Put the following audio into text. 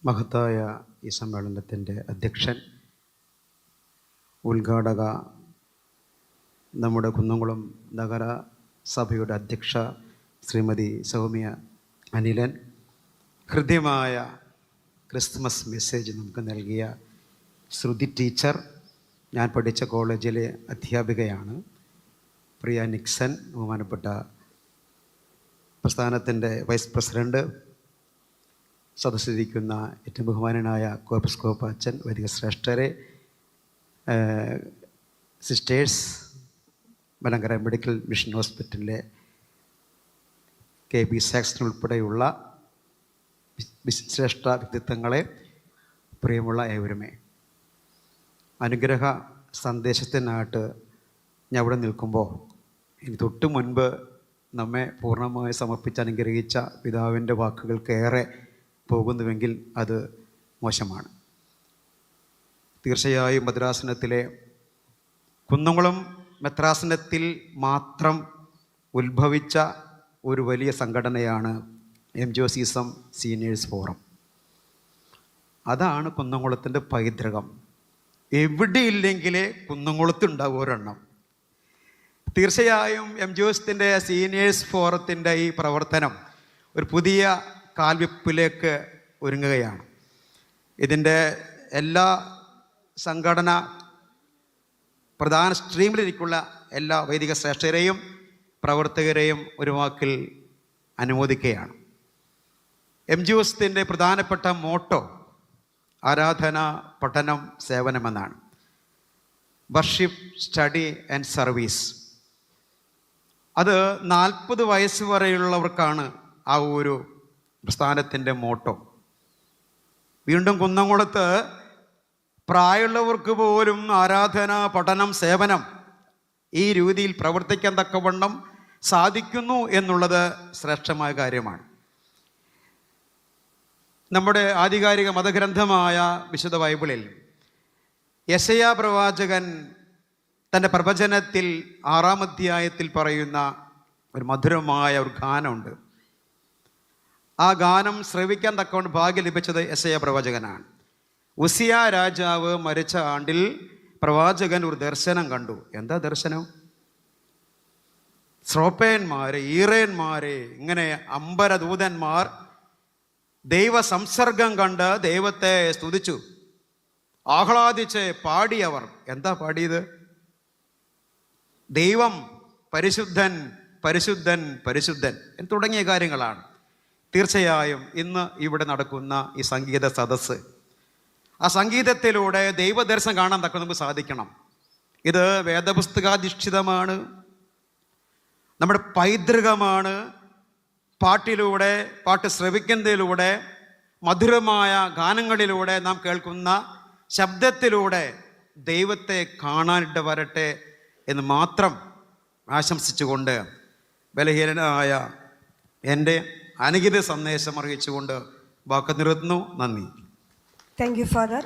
മഹത്തായ ഈ സമ്മേളനത്തിൻ്റെ അധ്യക്ഷൻ, ഉദ്ഘാടക, നമ്മുടെ കുന്നംകുളം നഗരസഭയുടെ അധ്യക്ഷ ശ്രീമതി സൗമ്യ അനിലൻ, ഹൃദ്യമായ ക്രിസ്മസ് മെസ്സേജ് നമുക്ക് നൽകിയ ശ്രുതി ടീച്ചർ, ഞാൻ പഠിച്ച കോളേജിലെ അധ്യാപികയാണ്, പ്രിയ നിക്സൺ, ബഹുമാനപ്പെട്ട പ്രസ്ഥാനത്തിൻ്റെ വൈസ് പ്രസിഡൻറ്റ്, സദസ്സിലിരിക്കുന്ന ഏറ്റവും ബഹുമാനനായ കോപ്പസ്കോപ്പ് അച്ഛൻ, വൈദിക ശ്രേഷ്ഠരെ, സിസ്റ്റേഴ്സ്, മലങ്കര മെഡിക്കൽ മിഷൻ ഹോസ്പിറ്റലിലെ KB സാക്സൺ ഉൾപ്പെടെയുള്ള ശ്രേഷ്ഠ വ്യക്തിത്വങ്ങളെ, പ്രിയമുള്ള ഏവരുമേ, അനുഗ്രഹ സന്ദേശത്തിനായിട്ട് ഞാൻ ഇവിടെ നിൽക്കുമ്പോൾ ഇനി തൊട്ട് മുൻപ് നമ്മെ പൂർണ്ണമായി സമർപ്പിച്ച് അനുഗ്രഹിച്ച പിതാവിൻ്റെ വാക്കുകൾക്കേറെ പോകുന്നുവെങ്കിൽ അത് മോശമാണ്. തീർച്ചയായും ഭദ്രാസനത്തിലെ കുന്നംകുളം മെത്രാസനത്തിൽ മാത്രം ഉത്ഭവിച്ച ഒരു വലിയ സംഘടനയാണ് എംജിയോസിസം സീനിയേഴ്സ് ഫോറം. അതാണ് കുന്നംകുളത്തിൻ്റെ പൈതൃകം. എവിടെയില്ലെങ്കിൽ കുന്നംകുളത്തുണ്ടാവും ഒരെണ്ണം. തീർച്ചയായും എംജിയോസിൻ്റെ സീനിയേഴ്സ് ഫോറത്തിൻ്റെ ഈ പ്രവർത്തനം ഒരു പുതിയ കാൽവെപ്പിലേക്ക് ഒരുങ്ങുകയാണ്. ഇതിൻ്റെ എല്ലാ സംഘടന പ്രധാന സ്ട്രീമിലിരിക്കുള്ള എല്ലാ വൈദിക ശ്രേഷ്ഠരെയും പ്രവർത്തകരെയും ഒരു വാക്കിൽ അനുമോദിക്കുകയാണ്. എംജിയോസിൻ്റെ പ്രധാനപ്പെട്ട മോട്ടോ ആരാധന, പഠനം, സേവനമെന്നാണ്. Worship, study and service. അത് 40 വയസ്സ് വരെയുള്ളവർക്കാണ് ആ ഒരു പ്രസ്ഥാനത്തിൻ്റെ മോട്ടോ. വീണ്ടും കുന്നംകുളത്ത് പ്രായമുള്ളവർക്ക് പോലും ആരാധന, പഠനം, സേവനം ഈ രീതിയിൽ പ്രവർത്തിക്കാൻ തക്കവണ്ണം സാധിക്കുന്നു എന്നുള്ളത് ശ്രേഷ്ഠമായ കാര്യമാണ്. നമ്മുടെ ആധികാരിക മതഗ്രന്ഥമായ വിശുദ്ധ ബൈബിളിൽ യെശയ്യാ പ്രവാചകൻ തൻ്റെ പ്രവചനത്തിൽ 6-ാം അധ്യായത്തിൽ പറയുന്ന ഒരു മധുരമായ ഒരു ഗാനമുണ്ട്. ആ ഗാനം ശ്രവിക്കാൻ തക്കവണ്ണം ഭാഗ്യം ലഭിച്ചത് യെശയ്യാ പ്രവാചകനാണ്. ഉസിയ രാജാവ് മരിച്ച ആണ്ടിൽ പ്രവാചകൻ ഒരു ദർശനം കണ്ടു. എന്താ ദർശനം? ശ്രോപ്പേന്മാരെ, ഈറേന്മാരെ, ഇങ്ങനെ അമ്പരദൂതന്മാർ ദൈവ സംസർഗം കണ്ട് ദൈവത്തെ സ്തുതിച്ചു, ആഹ്ലാദിച്ച് പാടിയവർ. എന്താ പാടിയത്? ദൈവം പരിശുദ്ധൻ, പരിശുദ്ധൻ, പരിശുദ്ധൻ എന്ന് തുടങ്ങിയ കാര്യങ്ങളാണ്. തീർച്ചയായും ഇന്ന് ഇവിടെ നടക്കുന്ന ഈ സംഗീത സദസ്സ്, ആ സംഗീതത്തിലൂടെ ദൈവദർശനം കാണാൻ തക്ക നമുക്ക് സാധിക്കണം. ഇത് വേദപുസ്തകാധിഷ്ഠിതമാണ്, നമ്മുടെ പൈതൃകമാണ്. പാട്ടിലൂടെ, പാട്ട് ശ്രവിക്കുന്നതിലൂടെ, മധുരമായ ഗാനങ്ങളിലൂടെ, നാം കേൾക്കുന്ന ശബ്ദത്തിലൂടെ ദൈവത്തെ കാണാനിട്ട് വരട്ടെ എന്ന് മാത്രം ആശംസിച്ചുകൊണ്ട് ബലഹീനനായ എൻ്റെ അനുഗീത സന്ദേശം അറിയിച്ചുകൊണ്ട് വാക്ക് നിർത്തുന്നു. നന്ദി. Thank you father.